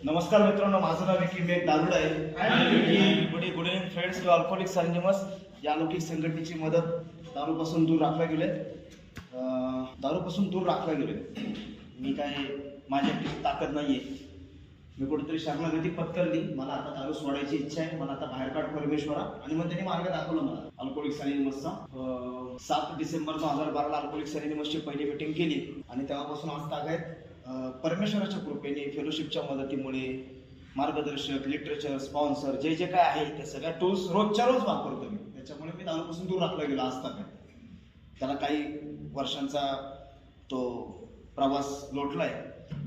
नमस्कार मित्रांनो, माझं नाव विकी. मी एक दारुड आहे. Good evening friends to alcoholics anonymous या अलौकिक संघटनेची मदत दारूपासून दूर राखल्या गेले. दारूपासून दूर राखल्या गेले. मी काय माझ्या ताकद नाहीये. मी कुठेतरी शरणागती पत्करली. मला आता दारू सोडायची इच्छा आहे. मला आता बाहेर काढ परमेश्वरा. आणि मग त्यांनी मार्ग दाखवला मला अल्कोहोलिक्स अनोनिमसचा. 7 डिसेंबर 2012 अल्कोहोलिक्स अनोनिमसची पहिली मीटिंग केली आणि तेव्हापासून आज तागायत परमेश्वराच्या कृपेने, फेलोशिपच्या मदतीमुळे, मार्गदर्शक, लिटरेचर, स्पॉन्सर जे जे काय आहे ते सगळ्या टूल्स रोजच्या रोज वापरतो मी. त्याच्यामुळे मी दारूपासून दूर राखला गेलो आज तक. त्याला काही वर्षांचा तो प्रवास लोटलाय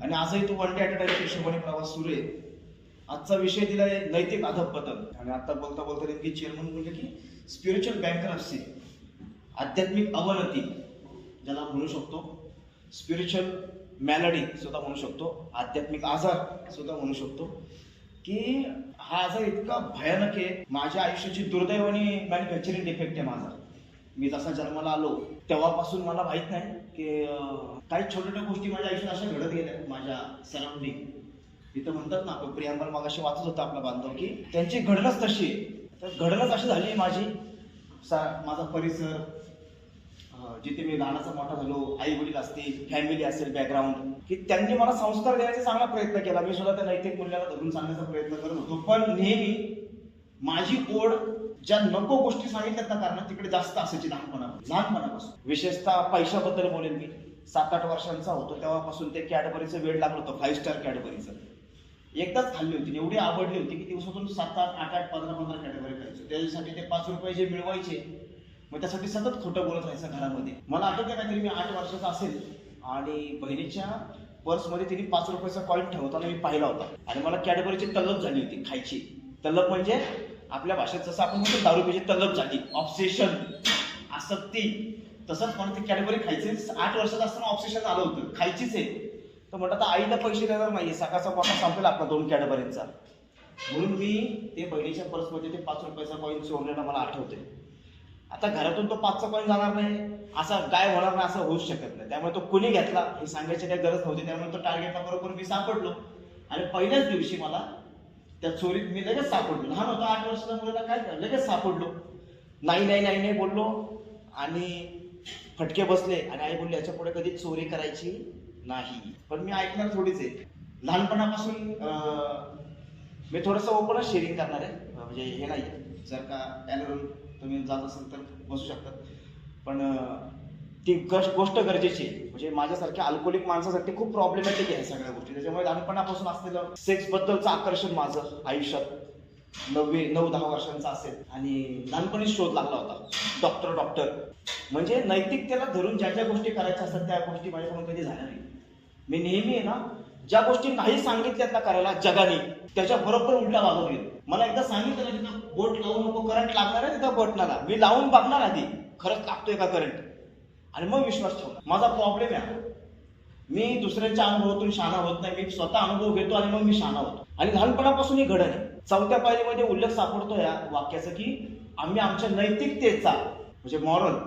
आणि आजही तो वन डे ॲट अ टाइमच्या हिशोबाने प्रवास सुरू आहे. आजचा विषय दिलाय नैतिक अधःपतन. आणि आता बोलता बोलता नेमकी चेअरमन बोलले की स्पिरिच्युअल बँक्रप्सी, आध्यात्मिक अवनती ज्याला म्हणू शकतो, स्पिरिच्युअल मॅलडी सुद्धा म्हणू शकतो, आध्यात्मिक आजार सुद्धा म्हणू शकतो. की हा आजार इतका भयानक आहे. माझ्या आयुष्याची दुर्दैवानी मॅन्युफॅक्चरिंग डिफेक्ट आहे माझा. मी जसा जन्माला आलो तेव्हापासून मला माहित नाही की काही छोट्या छोट्या गोष्टी माझ्या आयुष्यात अशा घडत गेल्या. माझ्या सराउंडिंग इथं म्हणतात ना, आपण प्रियांबल मागाशी वाचत होता आपला बांधव, की त्यांची घडणच तशी आहे. तर घडणच अशी झाली माझी. माझा परिसर, जिथे मी लहानाचा मोठा झालो, आई वडील असतील, फॅमिली असेल, बॅकग्राऊंड, की त्यांनी मला संस्कार देण्याचा चांगला प्रयत्न केला. मी सुद्धा त्या नैतिक मूल्याला धरून सांगण्याचा प्रयत्न करत होतो. पण नेहमी माझी ओढ ज्या नको गोष्टी सांगितल्यात ना, कारण तिकडे जास्त असायची लहानपणापासून. विशेषतः पैशाबद्दल बोलेल मी. 7-8 वर्षांचा होतो तेव्हापासून ते कॅडबरीचं वेळ लागलं होतं. 5 स्टार कॅडबरीचं एकदाच खाल्ली होती. एवढी आवडली होती की दिवसातून 7-8, 8-8, 15-15 कॅडबरी खायचो. त्याच्यासाठी ते 5 रुपये जे मिळवायचे, मग त्यासाठी सतत खोटं बोलत राहायचं घरामध्ये. मला आठवतं काहीतरी मी 8 वर्षाचा असेल आणि बहिणीच्या पर्समध्ये तिने 5 रुपयाचा कॉईन ठेवताना मी पाहिला होता. आणि मला कॅडबरीची तल्लप झाली होती खायची. तल्लप म्हणजे आपल्या भाषेत जसं आपण म्हणतो दारू पिण्याची तल्लप झाली, ऑब्सेशन, आसक्ती. तसंच मला ती कॅडबरी खायची. 8 वर्षाचा असताना ऑब्सेशन आलं होतं, खायचीच आहे. तर म्हणतात आता आईला पैसे देणार नाहीये, सकाळचा मोठा संपला आपला 2 कॅडबरींचा. म्हणून मी ते बहिणीच्या पर्समध्ये ते 5 रुपयाचा कॉईन चोरलेला मला आठवते. आता घरातून तो 5चा कॉईन जाणार नाही, असा काय होणार नाही, असं होऊच शकत नाही. त्यामुळे तो कुणी घेतला हे सांगायची काही गरज नव्हती. त्यामुळे तो टार्गेटला बरोबर मी सापडलो. आणि पहिल्याच दिवशी मला त्या चोरीत मी लगेच सापडलो. लहान होता, 8 वर्षाचा मुलाला काय करायचं, लगेच सापडलो. नाही बोललो आणि फटके बसले. आणि आई बोलली याच्या पुढे कधी चोरी करायची नाही. पण मी ऐकणार थोडीच आहे. लहानपणापासून मी थोडंसं ओपनच शेअरिंग करणार आहे. म्हणजे हे नाही, जर का ॲनरोल तुम्ही जात असाल तर बसू शकतात. पण ती गोष्ट गरजेची आहे. म्हणजे माझ्यासारख्या अल्कोहोलिक माणसासाठी खूप प्रॉब्लेमॅटिक आहे सगळ्या गोष्टी. त्याच्यामुळे लहानपणापासून असलेलं सेक्सबद्दलचं आकर्षण माझं आयुष्यात 9-10 वर्षांचा असेल. आणि लहानपणीच शोध लागला होता. डॉक्टर म्हणजे नैतिकतेला धरून ज्या ज्या गोष्टी करायच्या असतात त्या गोष्टी माझ्याकडून कधी झाल्या नाही. मी नेहमी आहे ना, ज्या गोष्टी नाही सांगितल्यात ना करायला जगाने, त्याच्या बरोबर उलटा वागवून येतो. मला एकदा सांगितलं ना, तिथं बोट लावू नको, करंट लागणार आहे तिथं बटनाला, मी लावून बघणार आधी खरंच लागतोय का करंट, आणि मग विश्वास ठेवणार. माझा प्रॉब्लेम आहे, मी दुसऱ्यांच्या अनुभवातून शहाणा होत नाही. मी स्वतः अनुभव घेतो आणि मग मी शहाणा होतो. आणि लहानपणापासून ही घडण आहे. 4थ्या पायरीमध्ये उल्लेख सापडतो या वाक्याचा की आम्ही आमच्या नैतिकतेचा, म्हणजे मॉरल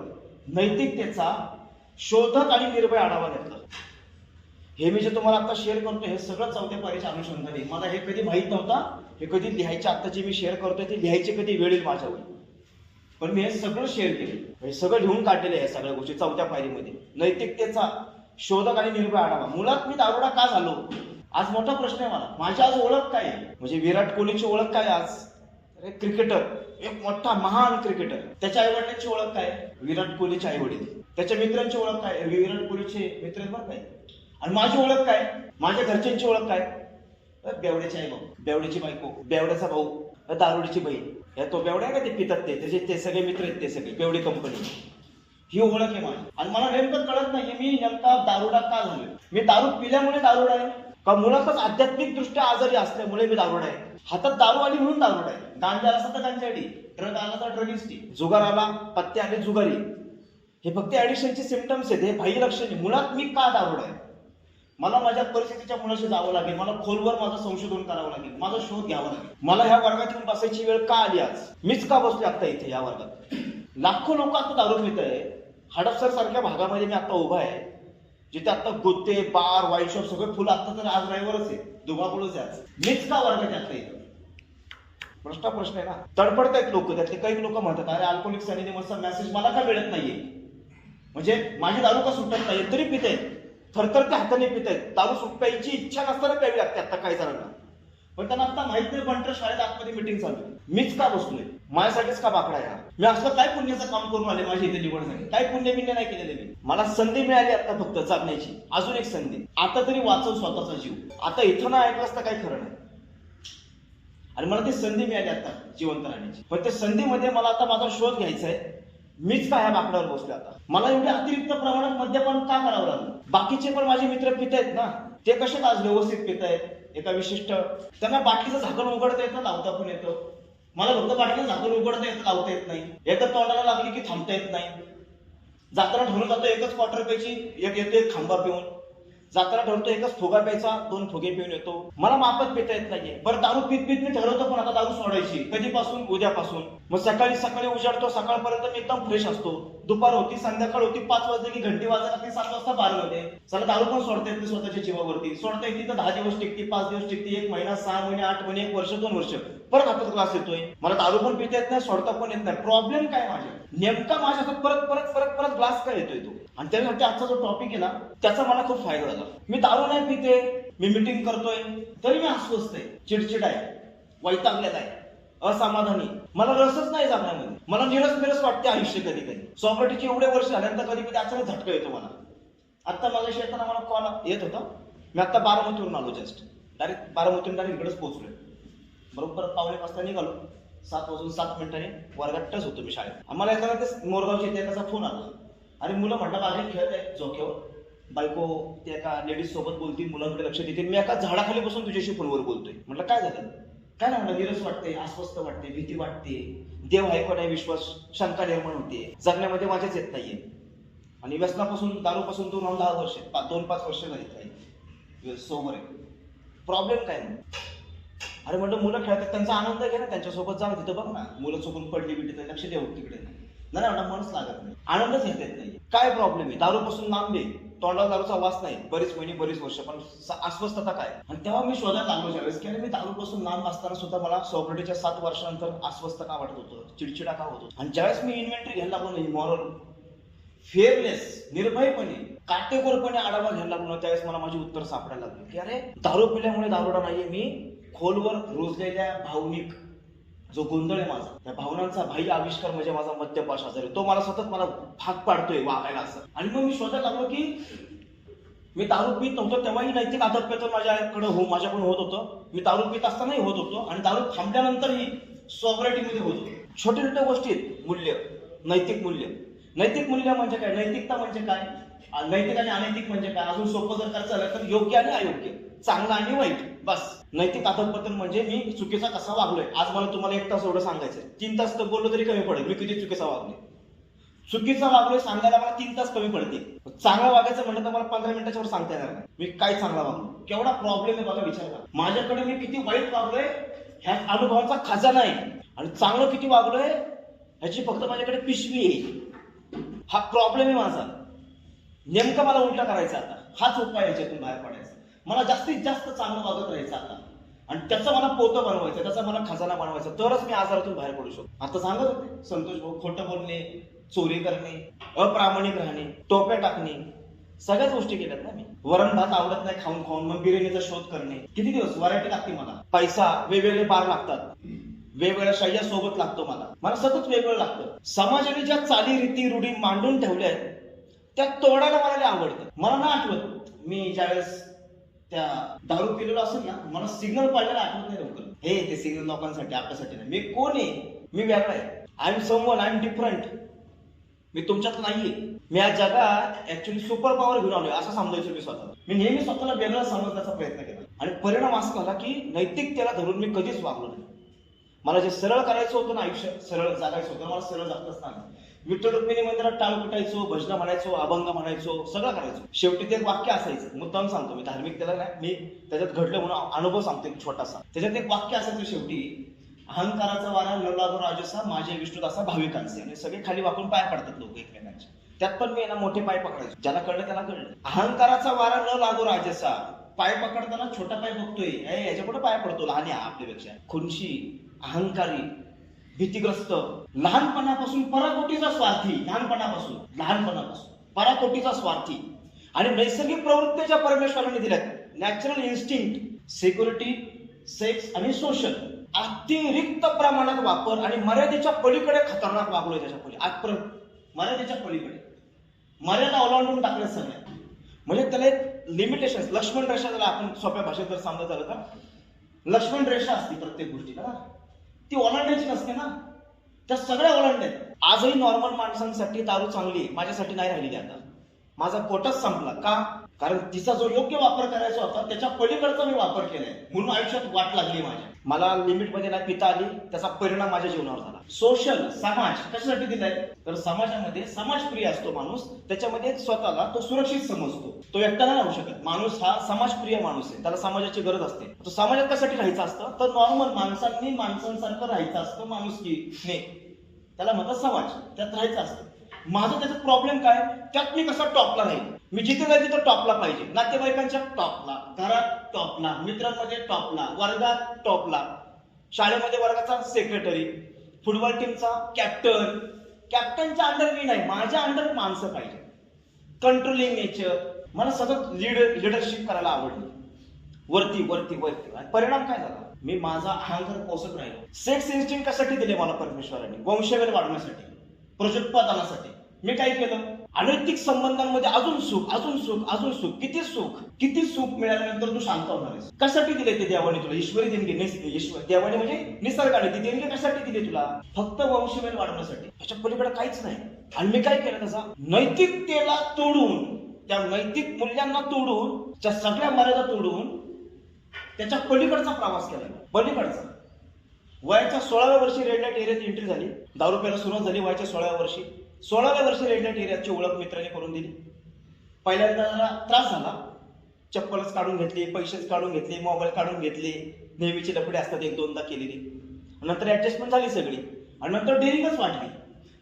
नैतिकतेचा शोधक आणि निर्भय आढावा घेतला. हे मी जे तुम्हाला आता शेअर करतो हे सगळं 4थ्या पायरीच्या अनुषंगाने. मला हे कधी माहीत नव्हता. हे कधी लिहायच्या, आता जे मी शेअर करतोय ते लिहायचे कधी वेळ येईल माझ्यावर. पण मी हे सगळं शेअर केलं, हे सगळं लिहून काढलेलं आहे. सगळ्या गोष्टी 4थ्या पायरीमध्ये नैतिकतेचा शोधक आणि निर्भय आढावा. मुळात मी दारुडा का झालो आज मोठा प्रश्न आहे मला. माझी आज ओळख काय आहे, म्हणजे विराट कोहलीची ओळख काय आज, एक क्रिकेटर, एक मोठा महान क्रिकेटर. त्याच्या आईवडिलांची ओळख काय, विराट कोहलीचे आईवडील. त्याच्या मित्रांची ओळख काय, विराट कोहलीचे मित्र बरं काय. आणि माझी ओळख काय, माझ्या घरच्यांची ओळख काय, बेवड्याची आई भाऊ, बेवड्याची बायको, बेवड्याचा भाऊ, दारुडीची बहीण. या तो बेवड्या का ते पितात ते सगळे मित्र आहेत, ते सगळे बेवडी कंपनी. ही ओळख आहे माझी. आणि मला नेमकं कळत नाही मी नेमका दारुडा का झालोय. मी दारू पिल्यामुळे दारुडा आहे का मुळातच आध्यात्मिक दृष्ट्या आजारी असल्यामुळे मी दारुडा आहे. हातात दारू आली म्हणून दारुडा आहे. गांजा आला तर गांजाडी, ड्रग आला तर ड्रगिस्टी, जुगार आला, पत्ते आले जुगारी. हे फक्त ऍडिक्शनचे सिम्पटम्स आहेत, हे बाह्य लक्षणे. मुळात मी का दारुडा आहे. मला माझ्या परिस्थितीच्या मुलाशी जावं लागेल. मला खोलवर माझं संशोधन करावं लागेल, माझा शोध घ्यावा लागेल. मला ह्या वर्गात येऊन बसायची वेळ का आली आज, मीच का बसले आता इथे या वर्गात. लाखो लोक आता दारू पित आहे. हडपसर सारख्या भागामध्ये मी आता उभा आहे. जिथे आता गोते बार वाईन शॉप सगळं फुल. आता तर आज रविवारच आहे, दुभाबळच आहे आज. मीच का वर्ग त्यातला इथं? प्रश्न आहे ना. तडफडतायत लोक. त्यातले काही लोक म्हणतात अरे अल्कोहोलिक्स अनोनिमसचा मेसेज मला का मिळत नाहीये, म्हणजे माझी दारू का सुटत नाहीये, तरी पितायत, थरथरत्या हाताने पितायत. दारू प्यायची इच्छा नसताना प्यावी लागते आता काही जणांना. पण त्यांना आता माहित नाही बंटर शाळेत आतमध्ये मिटिंग चालू, मीच का बसलोय, माझ्यासाठीच का बाकडा आहे. मी असं काय पुण्याचं काम करून आले, माझी इथे निवड झाली, काय पुण्य नाही केलेले मी. मला संधी मिळाली आता फक्त जगण्याची, अजून एक संधी. आता तरी वाचव स्वतःचा जीव. आता इथं ना ऐकलं असतं काही खरं नाही. आणि मला ती संधी मिळाली आता जिवंत राहण्याची. पण त्या संधीमध्ये मला आता माझा शोध घ्यायचा आहे. मीच का ह्या बाकड्यावर बसलो आता. मला एवढ्या अतिरिक्त प्रमाणात मद्यपान का करावं लागलं. बाकीचे पण माझे मित्र पितायत ना, ते कसे आज व्यवस्थित पितायत. एका विशिष्ट त्यांना बाटलीचं झाकण उघडता येतं, लावता पण येतं. मला फक्त बाटलीचं झाकण उघडता येतं, लावता येत नाही. एकच तोंडाला लागली की थांबता येत नाही. जाताना ठरवून जातो एकच क्वार्टर प्यायची, एक येतो एक खांबा पिऊन. जाताना ठरवतो एकच फुगा प्यायचा, 2 फुगे पिऊन येतो. मला मापात पिता येत नाहीये. बरं दारू पीत मी ठरवतो, पण आता दारू सोडायची. कधीपासून? उद्यापासून. मग सकाळी उजाडतो, सकाळपर्यंत मी एकदम फ्रेश असतो. दुपार होती, संध्याकाळ होती, 5 वाजले की घंटी वाजायला लागते, 7 वाजता बारमध्ये. चला दारू पण सोडता येते स्वतःच्या जीवावरती. सोडता येते तर 10 दिवस टिकते, 5 दिवस टिकते, 1 महिना, 6 महिने, 8 महिने, 1 वर्ष, 2 वर्ष. परत हातात क्लास येतोय. मला दारू पण पिता येत नाही, सोडता पण येत नाही. प्रॉब्लेम काय माझ्या नेमका, माझ्या हातात परत परत परत परत ग्लास काय येतोय तो. आणि त्यासाठी आजचा जो टॉपिक आहे ना, त्याचा मला खूप फायदा झाला. मी दारू नाही पिते, मी मिटिंग करतोय, तरी मी अस्वस्थ आहे, चिडचिड आहे, वैतागलेला आहे, असमाधानी. मला रसच नाही जगण्यामध्ये. मला निरस वाटते आयुष्य कधी कधी. सॉक्रेटिसचे एवढे वर्ष झाल्यानंतर कधी कधी अचानक झटका येतो मला. आता माझ्या येताना मला कॉल येत होता. मी आता बारामतीवरून आलो, जस्ट डायरेक्ट बारामतीवरून डायरेक्ट इकडेच पोहोचलोय. बरोबर 5:45 निघालो. 7:07 वर्गात टच होतो मी शाळेत. आम्हाला येताना ते मोरगावच्या इथे एकाचा फोन आला. अरे मुलं म्हणतात माझे खेळत आहेत झोक्यावर, बायको त्या एका लेडीज सोबत बोलतील, मुलांकडे लक्ष देतील, मी एका झाडाखाली बसून तुझ्याशी फोनवर बोलतोय. म्हटलं काय झालं? काय नाही म्हणलं, निरस वाटते, अस्वस्थ वाटते, भीती वाटते, देव आहे का नाही विश्वास, शंका निर्माण होते, जगण्यामध्ये माझ्याच येत नाहीये. आणि व्यसनापासून, दारूपासून 2-10 वर्ष, 2-5 वर्ष झाली सोबर आहे. प्रॉब्लेम काय नाही. अरे म्हटलं मुलं खेळतात, त्यांचा आनंद घे ना, त्यांच्यासोबत जा, तिथं बघ ना, मुलं चुकून पडली बिडली, लक्ष देऊ तिकडे नाही. नाही म्हणा, मनच लागत नाही, आनंदच घेता येत नाही. काय प्रॉब्लेम आहे? दारूपासून लांब आहे, तोंडाला दारूचा वास नाही, बरीच महिने बरीच वर्ष, पण अस्वस्थता काय. आणि तेव्हा मी शोधायला लागलो ज्यावेळेस की मी दारूपासून लांब असताना सुद्धा मला सॉक्रेटिसच्या 7 वर्षानंतर अस्वस्थ का वाटत होतं, चिडचिडा का होत होता. आणि ज्यावेळेस मी इन्व्हेंटरी घ्यायला लागलो, मॉरल फेअरलेस, निर्भयपणे, काटेकोरपणे आढावा घ्यायला लागलो, त्यावेळेस मला माझी उत्तर सापडायला लागली की अरे दारू पिल्यामुळे दारुडा नाहीये मी. खोलवर रुजलेल्या भावनिक जो गोंधळ आहे माझा, त्या भावनांचा बाह्य आविष्कार म्हणजे माझा मद्यपाश आजार आहे. तो मला सतत भाग पाडतोय वागायला असं. आणि मग मी शोधायला लागलो की मी दारू पित नव्हतो तेव्हाही नैतिक आदतपेतून माझ्याकडून होत होतं. मी दारू पित असतानाही होत होतो, आणि दारू थांबल्यानंतरही सॉक्रेटिसमध्ये होत होतो. छोट्या छोट्या गोष्टीत मूल्य, नैतिक मूल्य. नैतिक मूल्य म्हणजे काय? नैतिकता म्हणजे काय? नैतिक आणि अनैतिक म्हणजे काय? अजून सोपं जर करायचं झालं तर योग्य आणि अयोग्य, चांगलं आणि वाईट, बस. नैतिक आदतपतन म्हणजे मी चुकीचा कसा वागलोय. आज मला तुम्हाला 1 तास एवढं सांगायचंय, 3 तास तर बोललो तरी कमी पडेल. मी किती चुकीचा वागलोय, चुकीचा वागलोय सांगायला मला 3 तास कमी पडते. चांगलं वागायचं म्हणलं तर मला 15 मिनिटाच्या वर सांगता येणार नाही मी काय चांगला वागलो. केवढा प्रॉब्लेम आहे बघा, विचार करा. माझ्याकडे मी किती वाईट वागलोय ह्या अनुभवाचा खजाना आहे, आणि चांगलं किती वागलोय ह्याची फक्त माझ्याकडे पिशवी आहे. हा प्रॉब्लेम आहे माझा. नेमका मला उलटा करायचा आता, हाच उपाय याच्यातून बाहेर पडायचा. मला जास्तीत जास्त चांगलं वागत राहायचं आता, आणि त्याचं मला पोतं बनवायचं, त्याचा मला खजाना बनवायचा, तरच मी आजारातून बाहेर पडू शकतो. आता सांगत होते संतोष भाऊ, खोटं बोलणे, चोरी करणे, अप्रामाणिक राहणे, टोप्या टाकणे, सगळ्याच गोष्टी केल्यात ना मी. वरण भात आवडत नाही खाऊन खाऊन, मग बिर्याणीचा शोध करणे. किती दिवस व्हरायटी लागते मला, पैसा, वेगवेगळे बार लागतात, वेगवेगळ्या शय्या सोबत लागतो मला सतत वेगवेगळं लागतं. समाजाने ज्या चालीरीती रूढी मांडून ठेवल्या आहेत त्या तोडायला मला आवडतं. मला ना आठवत मी ज्यावेळेस त्या दारू पिलेलो असेल ना, मला सिग्नल पाळलेला आठवत नाही लवकर. हे ते सिग्नल लोकांसाठी, आपल्यासाठी नाही. मी कोण आहे? मी वेगळा आहे. I am someone, I am different. मी तुमच्यात नाहीये. मी या जगात ऍक्च्युअली सुपर पॉवर घेऊन आलोय असं समजायचो मी स्वतःला. मी नेहमी स्वतःला वेगळं समजण्याचा प्रयत्न केला, आणि परिणाम असा झाला की नैतिकतेला धरून मी कधीच वागलो नाही. मला जे सरळ करायचं होतं ना, आयुष्य सरळ जगायचं होतं, मला सरळ जगताच नाही. विठ्ठल रुक्मिणी मंदिरात टाळ कुटायचो, भजन म्हणायचो, अभंग म्हणायचो, सगळं करायचो. शेवटी ते एक वाक्य असायचं, मुद्दाम सांगतो मी, धार्मिक त्याला नाही, मी त्याच्यात घडलं म्हणून अनुभव सांगतो एक छोटासा. त्याच्यात एक वाक्य असायचं शेवटी, अहंकाराचा वारा न लागो राजसा, माझे विष्णू दासा भाविकांचे. आणि सगळे खाली वाकून पाया पडतात लोक एकमेकांचे. त्यात पण मी ना मोठे पाय पकडायचो, ज्याला कळलं त्याला कळलं. अहंकाराचा वारा न लागो राजसा. पाय पकडताना छोटा पाय बघतोय, याच्या कुठे पाय पडतो, लहान आहे आपल्यापेक्षा. खुनशी, अहंकारी, भीतीग्रस्त, लहानपणापासून पराकोटीचा स्वार्थी, लहानपणापासून पराकोटीचा स्वार्थी आणि नैसर्गिक प्रवृत्तीच्या परमेश्वराने दिल्यात. नॅचरल इन्स्टिंक्ट, सिक्युरिटी, सेक्स आणि सोशल अतिरिक्त प्रमाणात वापर आणि मर्यादेच्या पलीकडे खतरनाक वागलोय. त्याच्या पलीकडे मर्यादेच्या पलीकडे मर्यादा ओलांडून टाकल्या सगळ्या. म्हणजे त्याला एक लिमिटेशन, लक्ष्मण रेषा, ज्याला आपण सोप्या भाषेत जर समजत झालं तर लक्ष्मण रेषा असते प्रत्येक गोष्टीला ना, ती ओलांडायची नसते ना, त्या सगळ्या ओलांडल्यात. आजही नॉर्मल माणसांसाठी दारू चांगली आहे, माझ्यासाठी नाही राहिली. आता माझा कोटच संपला. का? कारण तिचा जो योग्य वापर करायचा होता त्याच्या पलीकडचा मी वापर केलाय, म्हणून आयुष्यात वाट लागली माझ्या. मला लिमिटमध्ये नाही पिता आली, त्याचा परिणाम माझ्या जीवनावर झाला. सोशल, समाज कशासाठी दिलाय तर समाजामध्ये समाजप्रिय असतो माणूस, त्याच्यामध्ये स्वतःला तो सुरक्षित समजतो, तो एकटा नाही राहू शकत. माणूस हा समाजप्रिय माणूस आहे, त्याला समाजाची गरज असते. तो समाजात कशासाठी राहायचं असतं तर नॉर्मल माणसांनी माणसांसारखं राहायचं असतं, माणुसकीने, त्याला म्हणतात समाज, त्यात राहायचं असतं. माझं त्याचा प्रॉब्लेम काय, त्यात मी कसा टॉपला राहील. मी जिथे जाईल तिथं टॉपला पाहिजे, नातेवाईकांच्या टॉपला, घरात टॉपला, मित्रांमध्ये टॉपला, वर्गात टॉपला, शाळेमध्ये वर्गाचा सेक्रेटरी, फुटबॉल टीमचा कॅप्टन. कॅप्टनच्या अंडर मी नाही, माझ्या अंडर माणसं पाहिजे. कंट्रोलिंग नेचर, मला सतत लिडरशिप करायला आवडली. वरती वरती वरती. परिणाम काय झाला, मी माझा अहंकार पोसत राहिलो. सेक्स इन्स्टिंक्ट कशासाठी दिले मला परमेश्वराने, वंशवेल वाढवण्यासाठी, प्रोजोत्पादनासाठी. मी काय केलं, अनैतिक संबंधांमध्ये अजून सुख, अजून सुख, अजून सुख. किती सुख मिळाल्यानंतर तू शांत होणार आहेस. कशासाठी दिले ते देवाने तुला, ईश्वरी देणगी. देवाने म्हणजे निसर्गाने ती देणगी कशासाठी दिली तुला, फक्त वंशवेल वाढवण्यासाठी, त्याच्या पलीकडे काहीच नाही. आणि मी काय केलं, त्याचा नैतिकतेला तोडून, त्या नैतिक मूल्यांना तोडून, त्या सगळ्या मर्यादा तोडून त्याच्या पलीकडचा प्रवास केला. पलीकडचा. वयाच्या 16व्या वर्षी रेड लाईट एरियात एंट्री झाली, दारू प्यायला सुरुवात झाली वयाच्या 16व्या वर्षी. 16व्या वर्षी रेड लाईट एरियाची ओळख मित्राने करून दिली. पहिल्यांदा जरा त्रास झाला, चप्पलच काढून घेतली, पैसेच काढून घेतले, मोबाईल काढून घेतले, नेहमीची लफडे असतात एक दोनदा केलेली. नंतर ऍडजस्टमेंट झाली सगळी आणि नंतर डेअरिंगच वाटली.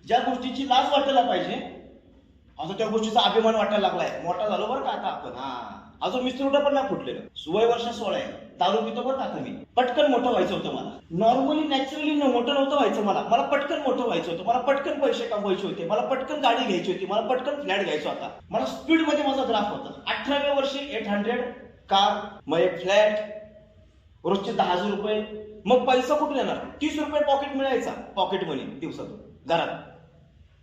ज्या गोष्टीची लाज वाटायला पाहिजे आता त्या गोष्टीचा अभिमान वाटायला लागलाय. मोठा झालो बरं का आता आपण, अजून मिस्त्रुटा पण नाही फुटलेलं. वय वर्ष 16 आहे, दारू पितो बरं का मी. पटकन मोठं व्हायचं होतं मला, नॉर्मली नॅचरली मोठं नव्हतं व्हायचं मला पटकन मोठं व्हायचं होतं. मला पटकन पैसे कमवायचे होते, मला पटकन गाडी घ्यायची होती, मला पटकन फ्लॅट घ्यायचा होता. मला स्पीड मध्ये माझा ग्राफ होता. 18व्या वर्षी 800 कार, मग एक फ्लॅट, रोजचे 10,000 रुपये. मग पैसा कुठून येणार, 30 रुपये पॉकेट मिळायचा, पॉकेट मनी दिवसातून घरात.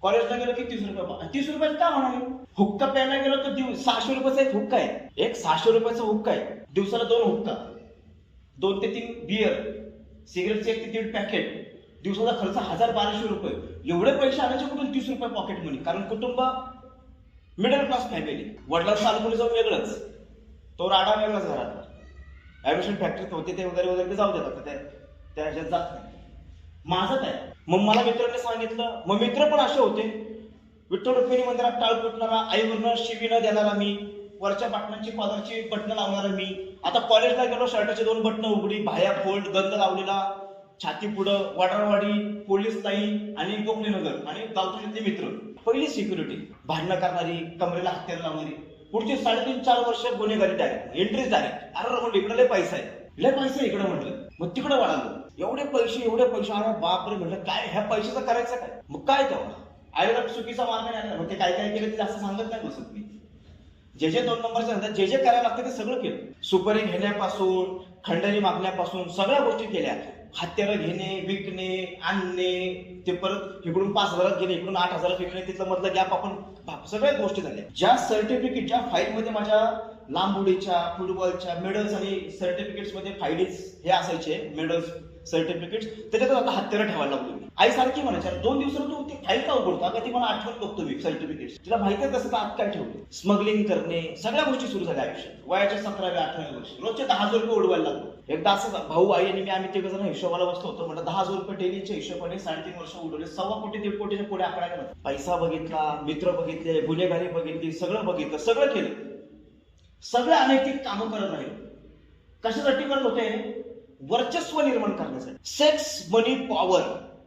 कॉलेजला गेलो की 30 रुपये, 30 रुपयाचं काय होणार. हुक्का प्यायला गेलो तर 600 रुपयाचा एक हुक्का आहे, एक 600 रुपयाचा हुक्का आहे. दिवसाला 2 हुक्का, 2 ते 3 बियर, सिगरेटचे 1 ते 1.5 पॅकेट, दिवसाचा खर्च 1000-1200 रुपये. एवढे पैसे आणायचे कुठून, 30 रुपये पॉकेट मनी. कारण कुटुंब मिडल क्लास फॅमिली, वडिलांचा अल्कोहोल जाऊन वेगळंच, तो राडा वेगळाच घरातला. ऍडमिशन फॅक्टरीत होते ते वगैरे वगैरे ते जाऊ देतात, त्या ह्याच्यात जात नाही. माझं काय, मग मला मित्रांनी सांगितलं. मग मित्र पण असे होते, विठ्ठल रुक्मिणी मंदिरात टाळ फुटणारा, आईवरनं शिवी न देणारा मी, वरच्या बटनांची कॉलरची बटणं लावणारा मी. आता कॉलेजला गेलो, शर्टाची 2 बटणं उघडी, बाह्या फोल्ड, गंध लावलेला, छाती पुढं, वाटारवाडी, पोलीस लाईन आणि गोखलेनगर आणि गावठीतले मित्र. पहिली सिक्युरिटी, भांडणं करणारी, कमरेला हत्यार लावणारी. पुढची 3.5-4 वर्ष गुन्हेगारी डायरेक्ट, एंट्रीज डायरेक्ट. अरे म्हणलं इकडे लय पैसा आहे, इकडे म्हटलं. मग तिकडे वळालो, एवढे पैसे. अरे बापरे म्हटलं, काय ह्या पैशाचं करायचं काय. मग काय तेव्हा आईला चुकीचा मार्ग नाही. मग ते काय केलं ते जास्त सांगत नाही बसत मी. जे 2 नंबरचे नंतर जे करायला लागतं ते सगळं केलं. सुपारी घेण्यापासून, खंडणी मागण्यापासून सगळ्या गोष्टी केल्या. हत्यारं घेणे, विकणे, आणणे, ते परत इकडून 5,000 घेणे, इकडून 8,000 विकणे, तिथलं मधलं गॅप आपण सगळ्या गोष्टी झाल्या. ज्या सर्टिफिकेट, ज्या फाईलमध्ये माझ्या लांब उडीच्या, फुटबॉलच्या मेडल्स आणि सर्टिफिकेट्स मध्ये फाईल्स हे असायचे, मेडल्स, सर्टिफिकेट्स, त्याच्यात आता हत्यारं ठेवायला लागलो. आई सारखी म्हणायची, 2 दिवसाला तू ती फाईल का उघडतो, अगं ती मला आठवण बघतो मी सर्टिफिकेट्स. तिला माहिती आहे कसं आत काय ठेवतो. स्मगलिंग करणे, सगळ्या गोष्टी सुरू झाल्या आयुष्यात. वयाच्या 17व्या-18व्या वर्षी रोजचे 10,000 रुपये उडवायला लागलो. एकदा असं भाऊ, आई आणि मी, आम्ही 3 जण हिशोबाला बसलो होतो. म्हटलं 10,000 रुपये डेलीच्या हिशोबाने 3.5 वर्ष उडवले. 1.25 कोटी 1.5 कोटीच्या पुढे आकडा गेला. पैसा बघितला, मित्र बघितले, गुन्हेगारी बघितली, सगळं बघितलं, सगळं केलं. सगळे अनैतिक कामं करत राहिले. कशासाठी करत होते, वर्चस्व निर्माण करण्यासाठी. सेक्स, मनी, पॉवर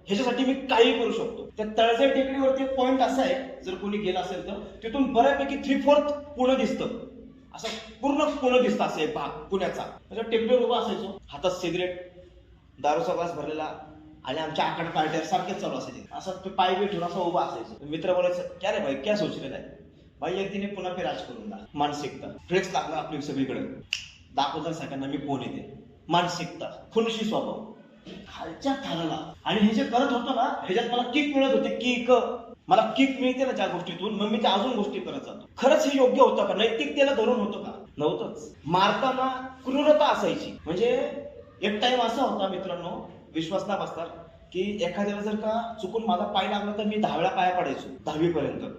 ह्याच्यासाठी मी काही करू शकतो. त्या तळजाई टेकडीवरती एक पॉइंट असा आहे, जर कोणी गेला असेल तर तिथून बऱ्यापैकी 3/4 पुणे दिसतं, असं पूर्ण पुणे दिसतं असं एक भाग पुण्याचा. त्याच्या टेकडीवर उभा असायचो, हातात सिगरेट, दारूचा ग्लास भरलेला आणि आमच्या आखाड पार्ट्या सारखेच चालू असायचे. असं ते पाय बी ठेवून असं उभा असायचं. मित्र बोलायचं, क्या रे भाई क्या सोचलेला आहे भाई, एक दिने पुन्हा पे राज करून दा. मानसिकता फ्लेक्स लागला आपली सगळीकडे, दाखवतात सगळ्यांना मी कोण येते. मानसिकता, खुनशी स्वभाव, खालच्या थराला. आणि हे जे करत होतो ना, ह्याच्यात मला किक मिळत होते. किक मला किक मिळते ना ज्या गोष्टीतून, मग मी त्या अजून गोष्टी करत जातो. खरंच हे योग्य होतं का? नैतिकतेला धरून होतं का? नव्हतंच. मारताना क्रूरता असायची. म्हणजे एक टाइम असा होता मित्रांनो, विश्वास ना बसतात, की एखाद्याला जर का चुकून माझा पाय लागला तर मी 10 वेळा पाया पडायचो 10वी पर्यंत.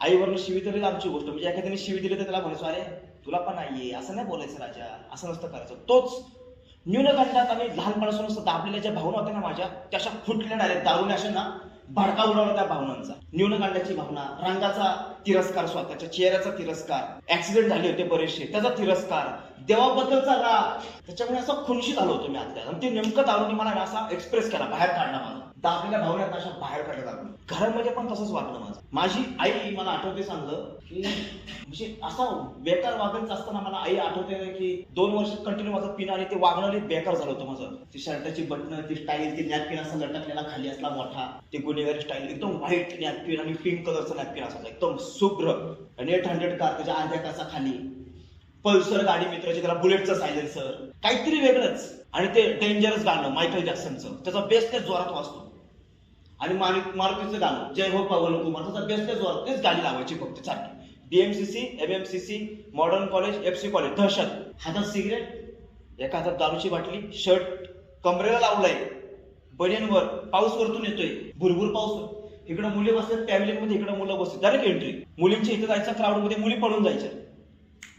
आईवरनं शिवी दिलेली आमची गोष्ट. म्हणजे एखाद्याने शिवी दिली तर त्याला म्हणायचो, अरे तुला पण नाहीये, असं नाही बोलायचं राजा, असं नसतं करायचं. तोच न्यूनगंडात आणि लहानपणापासून दाबलेल्या ज्या भावना होत्या ना माझ्या, त्या अशा फुटल्या डायरेक्ट. दारूने अशा ना भडका उडवला त्या भावनांचा. न्यूनगंडाची भावना, रंगाचा तिरस्कार, स्वतःच्या चेहऱ्याचा तिरस्कार, ऍक्सिडेंट झाले होते बरेचसे त्याचा तिरस्कार, देवाबद्दलचा राग. त्याच्यामुळे असं खुनशी झालो होतो मी आतल्या. आणि ते नेमकं दारूने मला असा एक्सप्रेस केला, बाहेर काढला. माझा दाबलेल्या भावना अशा बाहेर काढल्या दारू. घरामध्ये पण तसंच वागलं माझं. माझी आई मला आठवते चांगलं, की म्हणजे असं बेकार वागायचं असताना मला आई आठवते की 2 वर्ष कंटिन्यू माझं पिणं आणि ते वागणं बेकार झालं होतं माझं. ती शर्टाची बटणं, ती स्टाईल, ती नॅपकिन असं लटकलेला खाली असला मोठा, ते गुन्हेगारी स्टाईल, एकदम व्हाईट नॅपकिन आणि पिंक कलरचं नॅपकिन असायचं, एकदम शुभ्र. आणि 800 कार त्याच्या अर्ध्या तासा खाली, पल्सर गाडी मित्राची, त्याला बुलेटचं सायलेन्सर, काहीतरी वेगळंच. आणि ते डेंजरस गाणं मायकल जॅक्सनचं, त्याचा बेस ते जोरात वाजतो. आणि मारुतीचं गाणं जय हो पवन कुमार, त्याचा बेस ते जोरात, तेच गाणी लावायची फक्त सारखी. DMCC, MMCC, modern college, FC college, दहशत. हातात सिगरेट, एका हातात दारूची बाटली, शर्ट कमरेला लावलाय, बनियनवर, पाऊस वरतून येतोय, भुरभुर पाऊस. इकडे मुली बसतात पॅव्हलियन मध्ये, इकडे मुलं बसतात. Direct entry. मुलींच्या इथं जायचं क्राऊड मध्ये, मुली पळून जायच्या.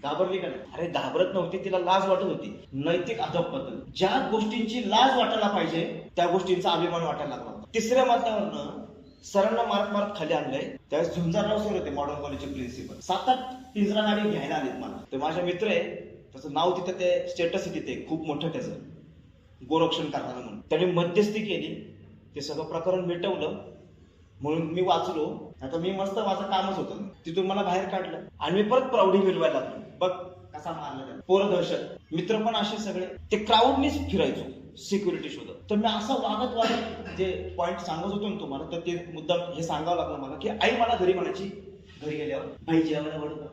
घाबरली का नाही? अरे घाबरत नव्हती, तिला लाज वाटत होती. नैतिक अधपतन. ज्या गोष्टींची लाज वाटायला पाहिजे त्या गोष्टींचा अभिमान वाटायला लागला. 3ऱ्या मजल्यावरनं सरांना मारत मारत खाली आणलंय. त्यावेळेस झुंजारराव सर होते मॉडर्न कॉलेजचे प्रिन्सिपल. 7-8 पिंजरा गाडी घ्यायला आलेत मला. ते माझे मित्र आहे, त्याचं नाव तिथं ते स्टेटस तिथे खूप मोठं त्याचं, गोरक्षण करताना म्हणून. त्यांनी मध्यस्थी केली, ते सगळं प्रकरण मिटवलं, म्हणून मी वाचलो. आता मी मस्त माझं कामच होतं. तिथून मला बाहेर काढलं आणि मी परत प्राऊडी मिळवायला लागलो. बघ कसा मारला पोरं दहशत. मित्र पण असे सगळे, ते क्राऊडनीच फिरायचो सिक्युरिटी शोधत. तर मी असं वागत जे पॉइंट सांगत होतो ना तुम्हाला, तर ते मुद्दाम हे सांगावं लागलं मला, की आई मला घरी म्हणायची, घरी गेल्यावर भाई जेवायला वाढू का,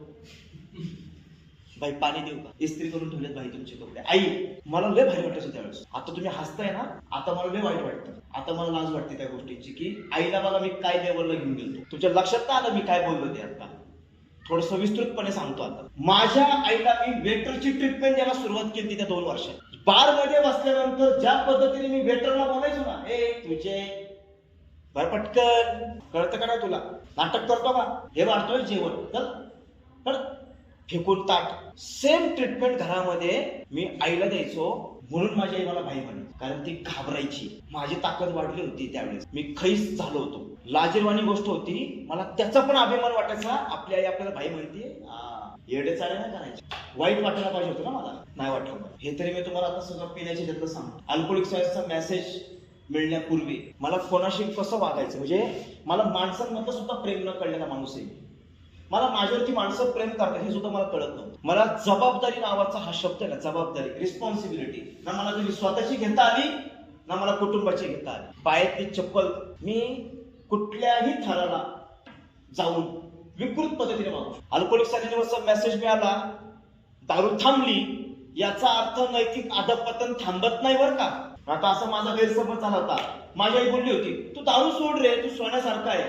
भाई पाणी देऊ का, इस्त्री करून ठेवलेत भाई तुमचे कपडे. आई मला लय भारी वाटायचं त्यावेळेस. आता तुम्ही हसताय ना, आता मला लय वाईट वाटतं. आता मला लाज वाटते त्या गोष्टीची, की आईला मला मी काय लेवलला घेऊन गेलो. तुमच्या लक्षात ना आलं मी काय बोललो ते. आता थोडंसं विस्तृतपणे सांगतो. आता माझ्या आईला मी वेटरची ट्रीटमेंट द्यायला सुरुवात केली त्या 2 वर्षात. बार मध्ये बसल्यानंतर ज्या पद्धतीने मी वेटरला बोलायचो ना, ए तुझे बार पटकन, कळतं का नाही तुला, नाटक करतो का, हे वाढतोय जेवण, तर फेकून ताट. सेम ट्रीटमेंट घरामध्ये मी आईला द्यायचो. म्हणून माझी आई मला भाई म्हणे, कारण ती घाबरायची. माझी ताकद वाढली होती त्यावेळेस, मी खैस झालो होतो. लाजीरवाणी गोष्ट होती. मला त्याचा पण अभिमान वाटायचा, आपली आई आपल्याला भाई म्हणते, येडे चाळे नाही करायचे. वाईट वाटायला पाहिजे होतं ना मला, नाही वाटलं. हे तरी मी तुम्हाला आता सगळं पिण्याच्या ज्यातलं सांगतो. अल्कोहोलिक सॉइल्सचा मेसेज मिळण्यापूर्वी मला कोणाशी कसं वागायचं, म्हणजे मला माणसांमधलं सुद्धा प्रेम न कळलेला माणूस आहे. मला माझ्यावरती माणसं प्रेम करतात हे सुद्धा मला कळत नव्हतं. मला जबाबदारी नावाचा हा शब्द आहे ना, जबाबदारी, रिस्पॉन्सिबिलिटी, ना मला तुम्ही स्वतःची घेता आली, ना मला कुटुंबाची घेता आली. पायातली चप्पल मी कुठल्याही थराला जाऊन विकृत पद्धतीने मागू. अल्कोहोलिक अनोनिमसचा मेसेज मिळाला, दारू थांबली, याचा अर्थ नैतिक अधपतन थांबत नाही बरं का. आता असा माझा गैरसमज झाला होता. माझी आई बोलली होती, तू दारू सोड रे, तू सोन्यासारखा आहे.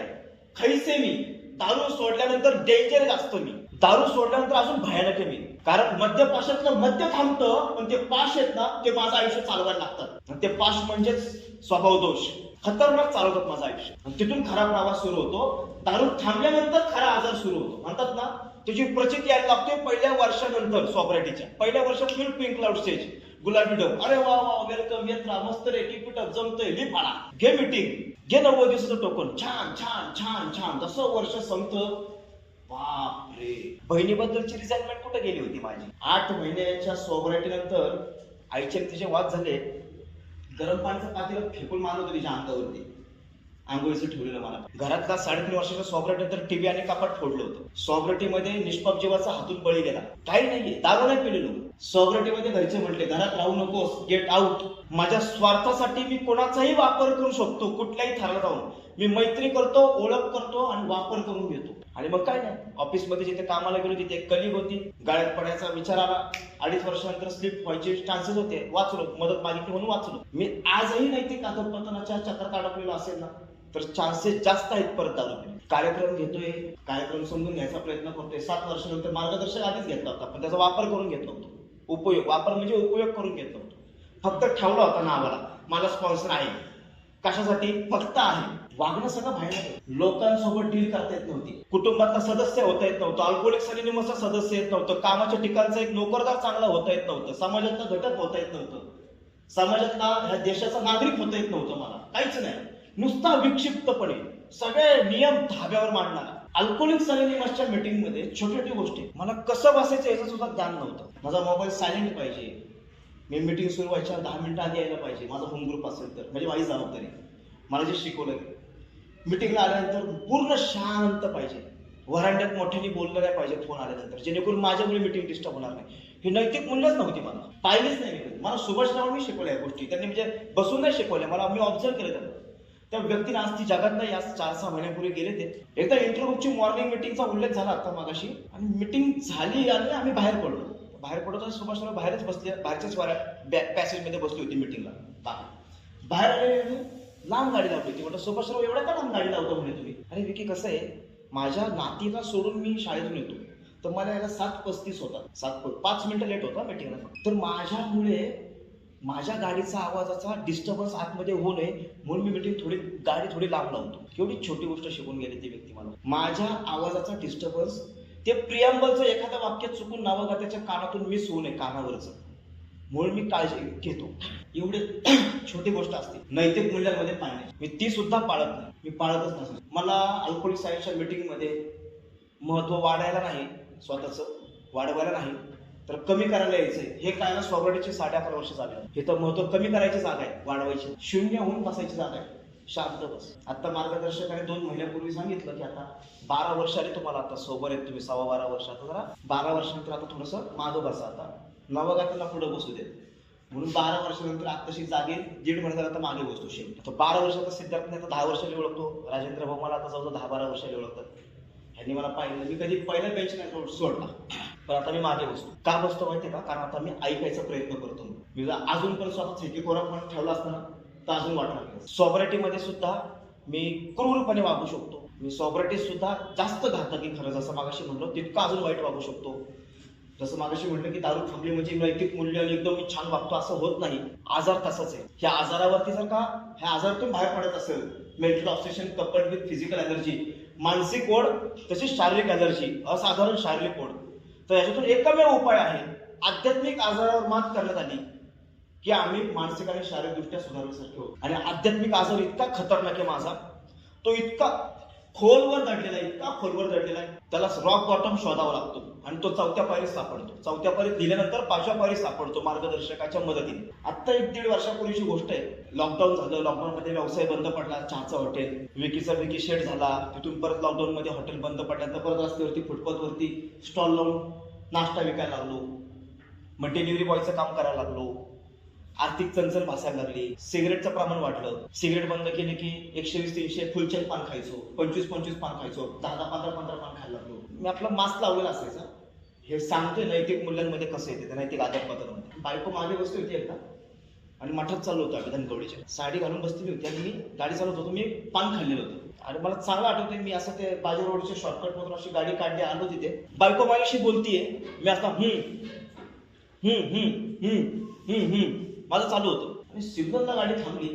खैसे मी दारू सोडल्यानंतर डेंजर असतो. मी दारू सोडल्यानंतर अजून भयानक आहे मी. कारण मद्यपाशातलं मद्य थांबतं, पण ते पाश आहेत ना, ते माझं आयुष्य चालवायला लागतात. ते पाश म्हणजेच स्वभाव दोष, खतरनाक चालवतात माझं आयुष्य. तिथून खरा प्रवास सुरू होतो. दारू थांबल्यानंतर खरा आजार सुरू होतो. म्हणतात ना, तुझी प्रचिती यायला लागते पहिल्या वर्षानंतर. सॉब्रायटीच्या पहिल्या वर्षापासून पिंक क्लाउड स्टेज, गुलाबी डब, अरे वा वा वेलकम, येत राहा, मस्त रे, टिपिटअप, जमतंय, लिप आला, घे मीटिंग, घे 90 दिवसाचं टोकन, छान छान छान छान. जसं वर्ष संपतं, बापरे, बहिणीबद्दलची रिझाईनमेंट कुठे गेली होती माझी. 8 महिन्याच्या सॉब्रायटी नंतर आईचे तिचे वाद झाले. गरम पाण्याचं पातेलं फेकून मारलं होतं तिच्या अंगावरती, आंघोळीचं ठेवलेलं मला. घरातला 3.5 वर्षाच्या सॉब्रेटर टीव्ही आणि कपाट फोडलं होतं. सॉब्रेटीमध्ये निष्पाप जीवाचा हातून बळी गेला. काही नाहीये, दारू नाही पिलेलो. सॉब्रेटीमध्ये घरचे म्हटले घरात राहू नकोस, गेट आउट. माझ्या स्वार्थासाठी मी कोणाचाही वापर करू शकतो, कुठल्याही थराला जाऊन. मी मैत्री करतो, ओळख करतो आणि वापर करून घेतो. आणि मग काय नाही, ऑफिसमध्ये जिथे कामाला गेलो तिथे एक कलिग होती. गाळ्यात पडायचा विचार आला. 2.5 वर्षानंतर स्लिप व्हायचे चान्सेस होते. वाचलो, मदत मागितली म्हणून वाचलो. मी आजही नैतिक अधःपतनाच्या चक्रात अडकलेलो असेल ना, तर चान्सेस जास्त आहेत परत दारू पिणे. कार्यक्रम घेतोय, कार्यक्रम समजून घ्यायचा प्रयत्न करतोय. 7 वर्षानंतर मार्गदर्शक आधीच घेतला होता, पण त्याचा वापर करून घेत नव्हतो. वापर म्हणजे उपयोग करून घेत नव्हतो. फक्त ठेवला होता नावाला, मला स्पॉन्सर आहे. कशासाठी? फक्त आहे. वागणं सगळं बाहेर. लोकांसोबत डील करता येत नव्हती. कुटुंबातला सदस्य होता येत नव्हतं. अल्कोहोलिक्स अनोनिमसचा सदस्य येत नव्हतं. कामाच्या ठिकाणचा एक नोकरदार चांगला होता येत नव्हतं. समाजातला घटक होता येत नव्हतं. समाजातला ह्या देशाचा नागरिक होता येत नव्हतं. मला काहीच नाही, नुसता विक्षिप्तपणे सगळे नियम धाब्यावर मांडणारा. अल्कोहोलिक्स अनोनिमसच्या मीटिंग मध्ये छोटी छोटी गोष्टी, मला कसं बसायचं याचं सुद्धा ज्ञान नव्हतं. माझा मोबाईल सायलेंट पाहिजे, मी मीटिंग सुरू व्हायच्या 10 मिनिटं आधी यायला पाहिजे. माझा होम ग्रुप असेल तर, म्हणजे माझी जबाबदारी. मला जे शिकवलं मीटिंगला आल्यानंतर पूर्ण शांत पाहिजे. व्हरांड्यात मोठ्याने बोललं नाही पाहिजे फोन आल्यानंतर, जेणेकरून माझ्यामुळे मीटिंग डिस्टर्ब होणार नाही. ही नैतिक मूल्यच नव्हती. मला पाहिलीच नाही. मला सुभाषरावांनी शिकवल्या गोष्टी. त्यांनी म्हणजे बसून नाही शिकवल्या मला, मी ऑब्झर्व केलं त्यांना. त्या व्यक्तीने आज ती जगात नाही, आज 4-6 महिन्यापूर्वी गेले ते. एकदा इंटरग्रुपची मॉर्निंग मीटिंगचा उल्लेख झाला आता मागाशी, आणि मीटिंग झाली आणि आम्ही बाहेर पडलो. बाहेर पडतो सुभाषराव बाहेरच बसले, बाहेरच्याच पॅसेजमध्ये बसली होती मीटिंगला. बाहेर आले, लांब गाडी लावली होती. म्हटलं सुभाषराव एवढा का लांब गाडी लावतो म्हणे तुम्ही? अरे विकी कसं आहे, माझ्या नातीला सोडून मी शाळेतून येतो, तर मला याला 7:35 होता. 5 मिनिटं लेट होता मीटिंगला. तर माझ्यामुळे माझ्या गाडीचा आवाजाचा डिस्टर्बन्स आतमध्ये होऊ नये म्हणून मी गाडी थोडी लांब लावतो. एवढी छोटी गोष्ट शिकून गेली ती व्यक्ती मला. माझ्या आवाजाचा डिस्टर्बन्स, ते प्रियम्बलचं एखादं वाक्य चुकून नावगात्याच्या कानातून मिस होऊ नये, कानावरचं, म्हणून मी काळजी घेतो. एवढे छोटी गोष्ट असते नैतिक मूल्यांमध्ये पाळणे. मी ती सुद्धा पाळत नाही, मी पाळतच नसतो. मला अल्कोहोलिक सायन्सच्या मीटिंगमध्ये महत्व वाढायला नाही, स्वतःचं वाढवायला नाही तर कमी करायला यायचंय हे कळायला सॉब्रेटीचे 11.5 वर्ष झाले. हे तर महत्व कमी करायची जागा आहे, वाढवायची. 0 होऊन बसायची जागा आहे, शांत बस. आता मार्गदर्शकाने 2 महिन्यापूर्वी सांगितलं की आता 12 वर्षाने तुम्हाला आता सोबर आहेत तुम्ही, 12.25 वर्ष. आता जरा 12 वर्षानंतर आता थोडंसं मागं बसा, आता नवगातीला पुढे बसू देत म्हणून 12 वर्षानंतर आत्ताशी जागे 1.5 महिन्यात आता मागे बसतो. शेवटी आता 12 वर्षाचा सिद्धार्थने आता 10 वर्षाला ओळखतो. राजेंद्र भाऊ मला आता जवळजवळ 10-12 वर्षाला ओळखतात. ह्यांनी मला पाहिलं, मी कधी पहिला बेंच नाही सोडला, पण आता मी मागे बसतो. का बसतो माहितीये का? कारण आता मी ऐकायचा प्रयत्न करतो. मी अजून पण स्वतः हेकेखोरा पण ठेवला असताना तर अजून वाटणार. सॉब्रेटीमध्ये सुद्धा मी क्रूरपणे वागू शकतो. मी सॉब्रेटी सुद्धा जास्त घातक आहे खरं, जसं मागाशी म्हणलो तितकं अजून वाईट वागू शकतो. जसं मागाशी म्हटलं की दारू थांबली म्हणजे नैतिक मूल्य आणि एकदम मी छान वागतो, असं होत नाही. आजार तसाच आहे. ह्या आजारावरती जर का ह्या आजारातून बाहेर पडत असेल, mental obsession coupled with physical energy, मानसिक ओढ तसेच शारीरिक एनर्जी, असाधारण शारीरिक ओढ, तर याच्यातून एकमेव उपाय आहे. आध्यात्मिक आजारावर मात करण्यात आली की आम्ही मानसिक आणि शारीरिक दृष्ट्या सुधारण्यासारखे होतो. आणि आध्यात्मिक आजार इतका खतरनाक आहे माझा, तो इतका खोलवर दडलेला आहे, इतका खोलवर दडलेला आहे, त्याला रॉक बॉटम शोधावा लागतो आणि तो 4थ्या पायरीत सापडतो. 4थ्या पायरीत दिल्यानंतर 5व्या पायरीत सापडतो मार्गदर्शकाच्या मदतीने. आता 1-1.5 वर्षापूर्वीची गोष्ट आहे. लॉकडाऊन झालं, लॉकडाऊन मध्ये व्यवसाय बंद पडला, चहाचा हॉटेल, विकी शेड झाला. तिथून परत लॉकडाऊन मध्ये हॉटेल बंद पडल्यानंतर परत रस्त्यावरती फुटपाथवरती स्टॉल लावून नाश्ता विकायला लागलो. मग डिलिव्हरी बॉयचं काम करायला लागलो. आर्थिक चंचल भासायला लागली. सिगरेटचं प्रमाण वाढलं. सिगरेट बंद केले की 120-300 फुलचेल पान खायचो, 25-25 पान खायचो, 10-15 पान खायला लागलो. मी आपला मास्क लावलेला असायचा. हे सांगतोय नैतिक मूल्यांमध्ये कसं येते, नैतिक अधःपतनामध्ये. बायको मागे बसली होती एकदा आणि मठात चाललो होतो आम्ही धनकवडीच्या. साडी घालून बसलेली होती आणि मी गाडी चालवत होतो. मी पान खाल्लेलं होतं आणि मला चांगलं आठवतंय, मी असं ते बाजू रोडच्या शॉर्टकट मधून अशी गाडी काढली, आलो तिथे. बायको माझ्याशी बोलतीये, मी आता माझं चालू होतं आणि सिग्नलला गाडी थांबली.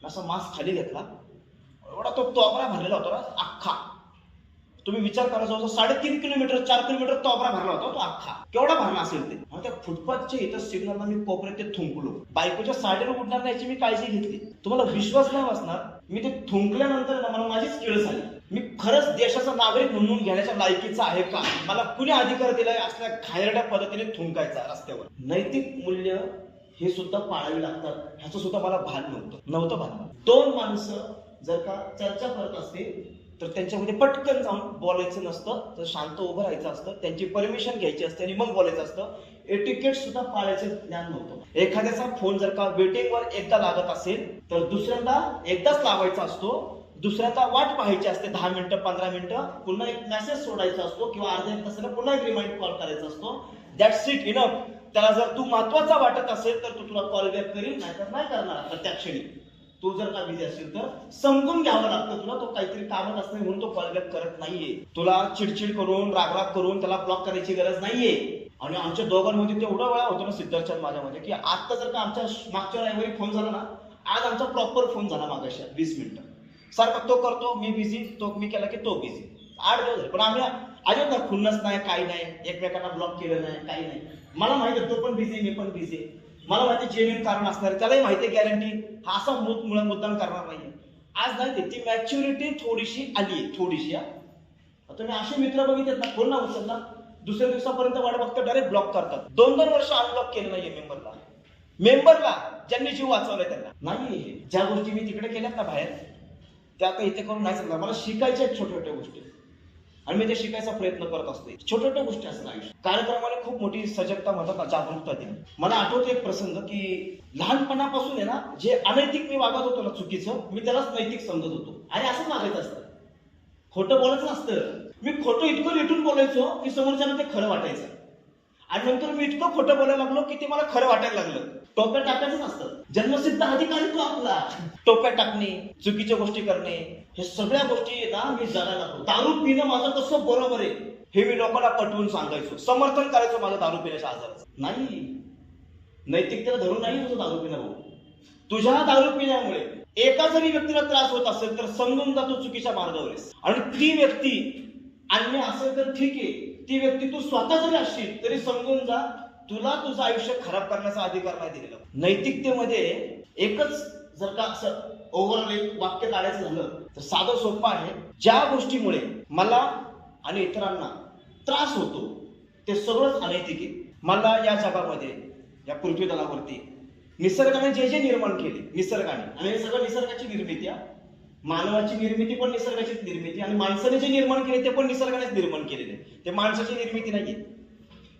असा मास्क खाली घेतला, एवढा तो तोबरा भरलेला होता ना अख्खा. तुम्ही विचार करा, जवळजवळ 3.5 किलोमीटर 4 किलोमीटर तोबरा भरला होता तो अख्खा. केवढा भरला असेल ते. त्या फुटपाथच्या इथं सिग्नलला मी कोपऱ्यात ते थुंकलो. बायकोच्या साडीवर उडणार नाही याची मी काळजी घेतली. तुम्हाला विश्वास नाही बसणार, मी ते थुंकल्यानंतर मला माझीच किळस आली. मी खरंच देशाचा नागरिक म्हणून घेण्याच्या लायकीचा आहे का? मला कुणी अधिकार दिलाय असल्या घाणेरड्या पद्धतीने थुंकायचा रस्त्यावर? नैतिक मूल्य हे सुद्धा पाळावी लागतात, ह्याचं सुद्धा मला भान नव्हतं भान. दोन माणसं जर का चर्चा करत असतील तर त्यांच्यामध्ये पटकन जाऊन बोलायचं नसतं, तर शांत उभं राहायचं असतं, त्यांची परमिशन घ्यायची असते आणि मग बोलायचं असतं. एटिकेट सुद्धा पाळायचं ज्ञान नव्हतं. एखाद्याचा फोन जर का वेटिंगवर एकदा लागत असेल तर दुसऱ्यांदा एकदाच लावायचा असतो, दुसऱ्यांदा वाट पाहायची असते 10 मिनिटं 15 मिनिटं, पुन्हा एक मेसेज सोडायचा असतो किंवा अर्ध्या एक तासाला पुन्हा एक रिमाइंड कॉल करायचा असतो. That's it, enough. त्याला जर तू महत्वाचा वाटत असेल तर तू तुला कॉल बॅक करील, नाहीतर नाही करणार त्या क्षणी. तू जर का बिझी असेल तर समजून घ्यावं लागतं तुला, तो काहीतरी कामात असते म्हणून तो कॉल बॅक करत नाहीये. तुला चिडचिड करून रागराग करून त्याला ब्लॉक करायची गरज नाहीये. आणि आमच्या दोघांमध्ये तेवढा वेळा होतो ना सिद्धार्थच्या माझ्यामध्ये, की आता जर का आमच्या मागच्या रविवारी फोन झाला ना, आज आमचा प्रॉपर फोन झाला मागाशी 20 मिनिटं. सारखा तो करतो, मी बिझी, तो मी केला की तो बिझी. 8 दिवस झाले पण आम्ही अजिबात ना खुन्नस नाही, काही नाही, एकमेकांना ब्लॉक केलं नाही, काही नाही. मला माहिती आहे तो पण बिझी, मी पण बिझी. मला माहिती जेन्युइन कारण असणार, त्यालाही माहिती आहे गॅरंटी हा असा मुद्दाम करणार नाहीये. आज नाही ती मॅच्युरिटी थोडीशी आली, थोडीशी. आता मी असे मित्र बघितले ना, फोन ना उचलला, दुसऱ्या दिवसापर्यंत वाट बघतात, डायरेक्ट ब्लॉक करतात. 2-2 वर्ष अनब्लॉक केलं नाहीये मेंबरला ज्यांनी जीव वाचवलाय त्यांना. नाही, ज्या गोष्टी मी तिकडे केल्यात ना बाहेर, त्या आता इथे करून नाही चालणार. मला शिकायच्या आहेत छोट्या छोट्या गोष्टी आणि मी ते शिकायचा प्रयत्न करत असते. छोट्या छोट्या गोष्टी असतात आयुष्य. कार्यक्रमाने खूप मोठी सजगता म्हणतात ना, जागरूकता दिली. मला आठवतं एक प्रसंग की लहानपणापासून आहे ना, जे अनैतिक मी वागत होतो ना, चुकीचं, मी त्यालाच नैतिक समजत होतो. आणि असंच वागायचं असतं, खोटं बोलायचं नसतं. मी खोटं इतकं लिटून बोलायचो की समोरच्याला ते खरं वाटायचं. आणि नंतर मी इतकं खोटं बोलायला लागलो की ते मला खरं वाटायला लागलं. टोप्या टाकायचं नसतं, जन्मसिद्ध अधिकारी तो आपला. टोप्या टाकणे, चुकीच्या गोष्टी करणे, हे सगळ्या गोष्टी ना मी जगायला लागलो. दारू पिणं माझं कसं बरोबर आहे हे मी लोकांना पटवून सांगायचो, समर्थन करायचो माझं दारू पिण्याच्या आजाराचं. नाही, नैतिकतेला धरून नाही तुझं दारू पिणं भाऊ. तुझ्या दारू पिण्यामुळे एका जरी व्यक्तीला त्रास होत असेल तर समजून जातो चुकीच्या मार्गावर आहेस. आणि ती व्यक्ती अन्य असेल तर ठीक आहे, ती व्यक्ती तू स्वतः जरी असशील तरी समजून जा, तुला तुझं आयुष्य खराब करण्याचा अधिकार नाही दिलेला. नैतिकतेमध्ये एकच जर का असं ओव्हरऑल एक वाक्य काढायचं झालं तर साधं सोपं आहे. ज्या गोष्टीमुळे मला आणि इतरांना त्रास होतो ते सगळंच अनैतिक आहे. मला या जगामध्ये, या पृथ्वी तलावरती निसर्गाने जे जे निर्माण केले, निसर्गाने, आणि हे सगळं निसर्गाची निर्मिती आहे. मानवाची निर्मिती पण निसर्गाचीच निर्मिती, आणि माणसाने जे निर्माण केले ते पण निसर्गानेच निर्माण केलेले, ते माणसाची निर्मिती नाहीये.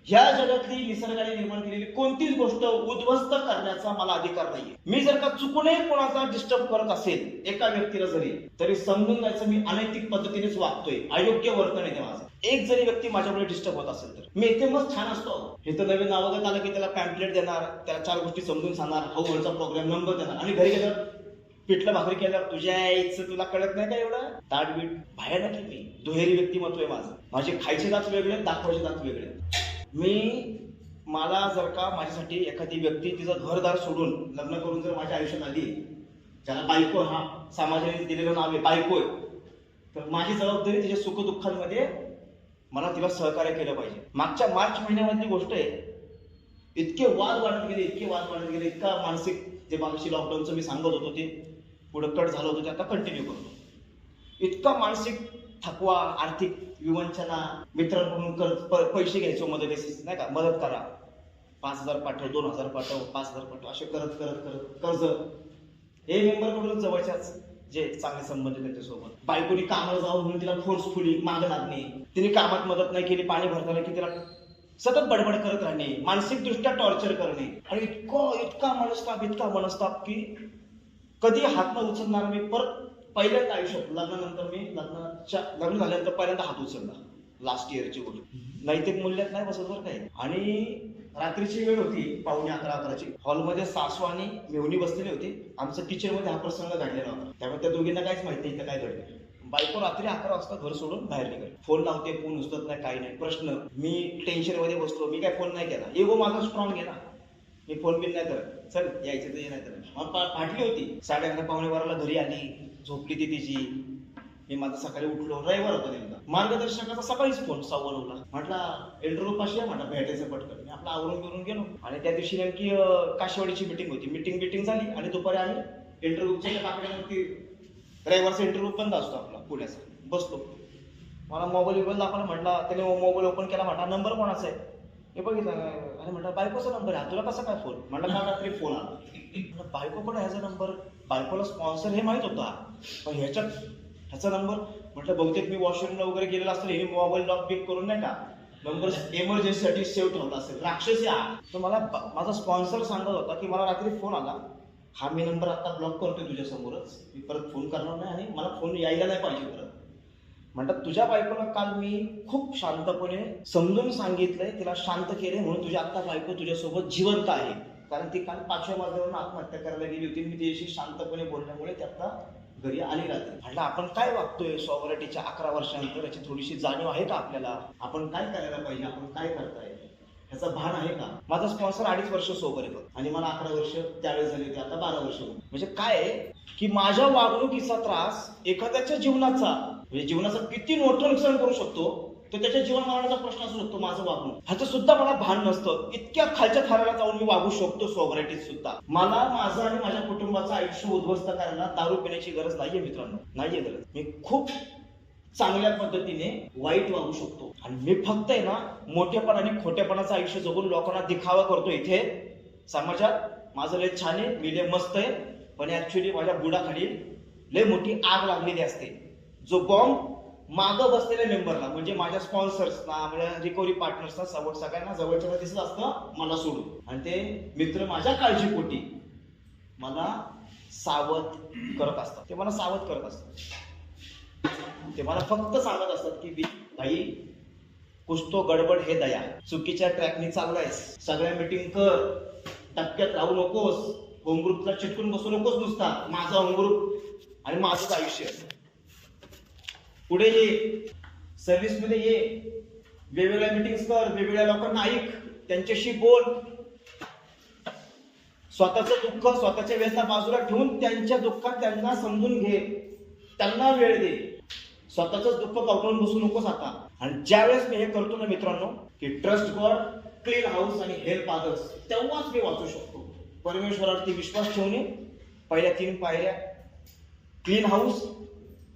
ह्या जगातली निसर्गाने निर्माण केलेली कोणतीच गोष्ट उद्ध्वस्त करण्याचा मला अधिकार नाहीये. मी जर का चुकूनही कोणाचा डिस्टर्ब करत असेल, एका व्यक्तीला जरी, तरी समजून जायचं मी अनैतिक पद्धतीनेच वागतोय, अयोग्य वर्तन आहे ते माझं. एक जरी व्यक्ती माझ्यामुळे डिस्टर्ब होत असेल तर मी इथे मग छान असतो. हे तर नवीन नावागत आलं की त्याला पॅम्पलेट देणार, त्याला 4 गोष्टी समजून सांगणार, हवचा प्रोग्राम नंबर देणार, आणि घरी गेल्यावर पिठलं भाकरी केल्यावर तुझ्या आईचं तुला कळत नाही का एवढं ताटबीट. भयानक आहे मी, दुहेरी व्यक्तिमत्व आहे माझं. माझे खायचे दात वेगळे, दाखवायचे दात वेगळे. मला जर का माझ्यासाठी एखादी व्यक्ती तिचं घरदार सोडून लग्न करून जर माझ्या आयुष्यात आली, ज्याला बायको, हा समाजाने दिलेलं नाव आहे बायको आहे, तर माझी जबाबदारी तिच्या सुखदुःखांमध्ये मला तिला सहकार्य केलं पाहिजे. मागच्या मार्च महिन्यामधली गोष्ट आहे, इतके वाद वाढत गेले, इतका मानसिक, जे मागाशी लॉकडाऊनचं मी सांगत होतो ते पुढे कट झालं होतं ते आता कंटिन्यू करतो. इतका मानसिक थकवा, आर्थिक विवंचना, मित्रांकडून पैसे घ्यायचो मदतीस, नाही का, मदत करा, 5,000 पाठव, 2,000 पाठव, 5,000 पाठव, असे करत कर्ज. हे मेंबरकडून जवळच्याच जे चांगले संबंध त्यांच्यासोबत. बायकोनी कामाला जाऊन म्हणून तिला फोर्सफुली मागं लागणे, तिने कामात मदत नाही केली, पाणी भरताना की तिला सतत बडबड करत राहणे, मानसिकदृष्ट्या टॉर्चर करणे, आणि इतका मनस्ताप की कधी हात न उचलणार. मी परत पहिल्यांदा आयुष्यात लग्नानंतर, लग्न झाल्यानंतर पहिल्यांदा हात उचलला, लास्ट इयरची गोष्ट. नैतिक मूल्यात नाही बसत बरं काय. आणि रात्रीची वेळ होती, 11:45ची. हॉलमध्ये सासू आणि मेहुणी बसलेली होती. आमचं किचनमध्ये हा प्रसंग घडलेला होता, त्यामुळे त्या दोघींना काहीच माहिती नाही इथं काय घडलं. बायको रात्री 11 वाजता घर सोडून बाहेर निघाली. फोन लावते, फोन उचलत नाही, काही नाही. प्रश्न, मी टेन्शन मध्ये बसलो, मी काय फोन नाही केला. एगो माझा स्ट्रॉंग आहे ना, मी फोन बिन नाही करत, चल यायचं ते नाही तर. फाटली होती. 11:30 पावणे-12ला घरी आली, झोपली ती तिची. मी माझं सकाळी उठलो, रविवार होता नेमका. मार्गदर्शकाचा सकाळीच फोन 9:15ला. म्हटलं इंटरव्ह्यू पाशी आहे, म्हटलं भेटायचं पटकन. मी आपला आवरून बिरून गेलो, आणि त्या दिवशी नेमकी काशीवाडीची मिटिंग होती. मिटिंग झाली, आणि दुपारी आम्ही इंटरव्ह्यूच्या काकड्यावरती, रविवारचा इंटरव्ह्यू बंद असतो आपला पुण्याचा, बसलो. मला मोबाईल दाखवला, म्हटला त्याने मोबाईल ओपन केला, म्हटला नंबर कोणाचा आहे हे बघितलं. आणि म्हटलं बायकोचा नंबर आहे, तुला कसा काय फोन? म्हटलं काल रात्री फोन आला. म्हटलं बायकोकडे ह्याचा नंबर, बायकोला स्पॉन्सर हे माहित होता, पण ह्याचा नंबर. म्हटलं बहुतेक मी वॉशरूमला वगैरे गेलेला असतो, हे मोबाईल लॉक बिक करून नाही का नंबर एमर्जन्सीसाठी सेव्ह ठेवला असेल. राक्षसी हा. तर मला माझा स्पॉन्सर सांगत होता की मला रात्री फोन आला, हा मी नंबर आता ब्लॉक करतोय तुझ्या समोरच, मी परत फोन करणार नाही आणि मला फोन यायला नाही पाहिजे परत. म्हणतात तुझ्या बायकोला काल मी खूप शांतपणे समजून सांगितलंय, तिला शांत केले, म्हणून तुझी आता बायको तुझ्यासोबत जिवंत आहे. कारण ती काल 5व्या मजल्यावरून आत्महत्या करायला गेली होती, मी तिच्याशी शांतपणे बोलल्यामुळे ती आता घरी आली राहते. म्हटलं आपण काय वागतोय सॉव्हर्निटीच्या 11 वर्षानंतर, याची थोडीशी जाणीव आहे का आपल्याला? आपण काय करायला पाहिजे, आपण काय करताय ह्याचा भान आहे का? माझा स्पॉन्सर 2.5 वर्ष सोबर आहे आणि मला 11 वर्ष त्यावेळेस झाली होती, आता 12 वर्ष. म्हणजे काय आहे की माझ्या वागणुकीचा त्रास एखाद्याच्या जीवनाचा, म्हणजे जीवनाचं किती मोठं नुकसान करू शकतो, तर त्याच्या जीवन मरणाचा प्रश्न असू शकतो माझं वागणूक. ह्याचं सुद्धा मला भान नसतं. इतक्या खालच्या थराला जाऊन मी वागू शकतो सोबरायटीत सुद्धा. मला माझं आणि माझ्या कुटुंबाचं आयुष्य उद्ध्वस्त करायला दारू पिण्याची गरज नाहीये मित्रांनो, नाहीये गरज. मी खूप चांगल्या पद्धतीने वाईट वागू शकतो आणि मी फक्त आहे ना मोठेपण आणि खोटेपणाचं आयुष्य जगून लोकांना दिखावा करतो इथे समाजात. माझं लय छान आहे, मी लय मस्त आहे, पण ऍक्च्युली माझ्या बुडाखाली लय मोठी आग लागलेली असते. जो बॉम्ब मागं बसलेल्या मेंबरला, म्हणजे माझ्या स्पॉन्सर्सना, माझ्या रिकव्हरी पार्टनर्सना, सगळ्यांना जवळच्या दिसत असतं मला सोडून. आणि ते मित्र माझ्या काळजीपोटी मला सावध करत असतात, ते मला सावध करत असतात. ते मला फक्त सांगत असतात की भाई कुछ तो गडबड हे दया, चुकीच्या ट्रॅकने चाललायस, सगळ्या मीटिंग कर, टप्प्यात राहू नकोस, होमग्रुपला चिटकून बसू नकोस नुसता. माझा होमग्रुप आणि माझंच आयुष्य, पुढे ये, सर्व्हिस मध्ये ये, वेगवेगळ्या मीटिंग्स कर, वेगवेगळ्या लोकांना ऐक, त्यांच्याशी बोल, स्वतःचं दुःख स्वतःच्या व्यथा बाजूला ठेवून त्यांच्या दुःखात त्यांना समजून घे, त्यांना वेळ दे, स्वतःच दुःख कवटून बसू नकोस आता. आणि ज्यावेळेस मी हे करतो ना मित्रांनो की ट्रस्ट गॉड, क्लीन हाऊस आणि हेल्प अदर्स, तेव्हाच मी वाचू शकतो. परमेश्वरावरती विश्वास ठेवणे, पहिल्या 3 पायऱ्या, क्लीन हाऊस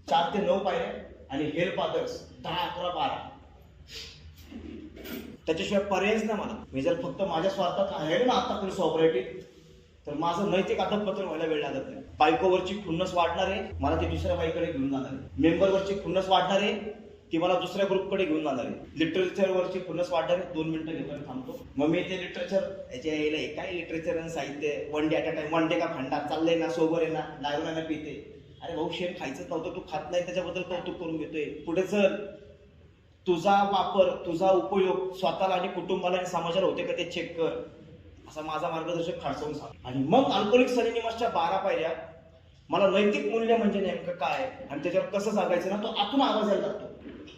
4 ते 9 पायऱ्या आणि हेल्प अदर्स 10, 11, 12. त्याच्याशिवाय पर्यायच नाही मला. मी जर फक्त माझ्या स्वार्थात आहे ना आतापर्यंत सॉपरेटिव्ह, तर माझं नैतिक अधःपतन व्हायला वेळ लागत नाही. बायकोवरची खुन्नस वाढणार आहे, मला ती दुसऱ्या बाईकडे घेऊन जाणार आहे. मेंबरवरची खुन्नस वाढणार आहे, ती मला दुसऱ्या ग्रुपकडे घेऊन जाणार आहे. लिटरेचरवरची खुन्नस वाढणार आहे. 2 मिनिटं घेऊन थांबतो. मग मी ते लिटरेचर याच्या यायला काय लिटरेचर आणि साहित्य, one day at a time, one day का खंडा, चाललंय ना, सोबर आहे ना, दारू नाही पिते. अरे भाऊ शेण खायचं नव्हतं, तू खात नाही त्याच्याबद्दल कौतुक करून घेतोय. पुढे चल, तुझा वापर, तुझा उपयोग स्वतःला आणि कुटुंबाला आणि समाजाला होते का ते चेक कर, असा माझा मार्गदर्शक खाडसावून सांग. आणि मग अल्कोहोलिक्स अनोनिमसच्या 12 पायऱ्या, मला नैतिक मूल्य म्हणजे नेमकं काय आणि त्याच्यावर कसं सांगायचं ना, तो आतून आवाज यायला लागतो.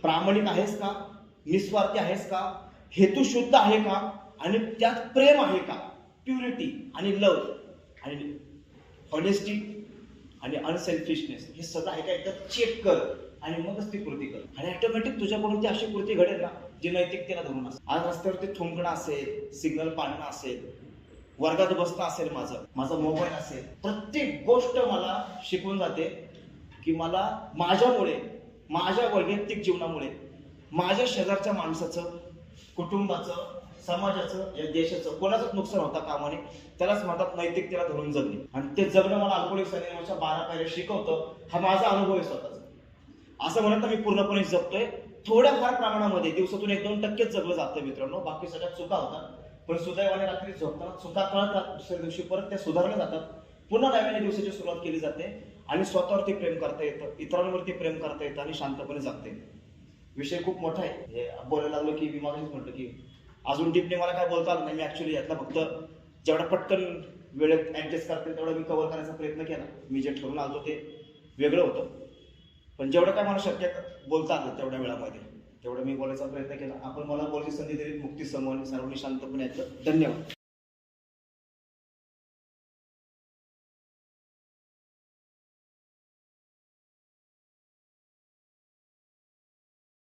प्रामाणिक आहेस का, निस्वार्थी आहेस का, हेतू शुद्ध आहे का, आणि त्यात प्रेम आहे का, प्युरिटी आणि लव्ह आणि ऑनेस्टी आणि अनसेल्फिशनेस, हे सगळं आहे का एकदा चेक कर आणि मगच ती कृती कर. आणि ऑटोमॅटिक तुझ्याकडून ती अशी कृती घडेल ना जी नैतिकतेला धरून असेल. आज रस्त्यावरती थुंकणं असेल, सिग्नल पाडणं असेल, वर्गात बसणं असेल, माझा मोबाईल असेल, प्रत्येक गोष्ट मला शिकवून जाते की मला माझ्यामुळे, माझ्या वैयक्तिक जीवनामुळे, माझ्या शेजारच्या माणसाचं, कुटुंबाचं, समाजाचं, या देशाचं कोणाचंच नुकसान होता कामा नये. त्यालाच म्हणतात नैतिकतेला धरून जगणे. आणि ते जगणं मला अल्कोहोलिक्स अनोनिमसच्या 12 पायऱ्या शिकवतं. हा माझा अनुभव आहे स्वतःचा. असं म्हणत मी पूर्णपणे जगतोय, थोड्याफार प्रमाणामध्ये दिवसातून 1-2% जगलं जातं मित्रांनो, बाकी सगळ्यात चुका होतात. पण सुदैवाने रात्री झोपताना चुका कळतात, दुसऱ्या दिवशी परत त्या सुधारल्या जातात, पुन्हा नव्याने दिवसाची सुरुवात केली जाते आणि स्वतःवरती प्रेम करता येतं, इतरांवरती प्रेम करता येतं आणि शांतपणे जगता येतं. विषय खूप मोठा आहे. बोलायला लागलो की मी मागेच म्हटलं की अजून डीपने मला काय बोलता आलं नाही. मी ऍक्च्युली यातला फक्त जेवढा पटकन वेळेत ऍडजस्ट करते तेवढा मी कव्हर करण्याचा प्रयत्न केला. मी जे ठरवून आलो ते वेगळं होतं, पण जेवढं काय मला शक्य बोलता आलं तेवढ्या वेळामध्ये तेवढं मी बोलायचा प्रयत्न केला. आपण मला बोलायची संधी दिली. मुक्ती समोर सर्वांनी शांतपणे ऐकलं. धन्यवाद.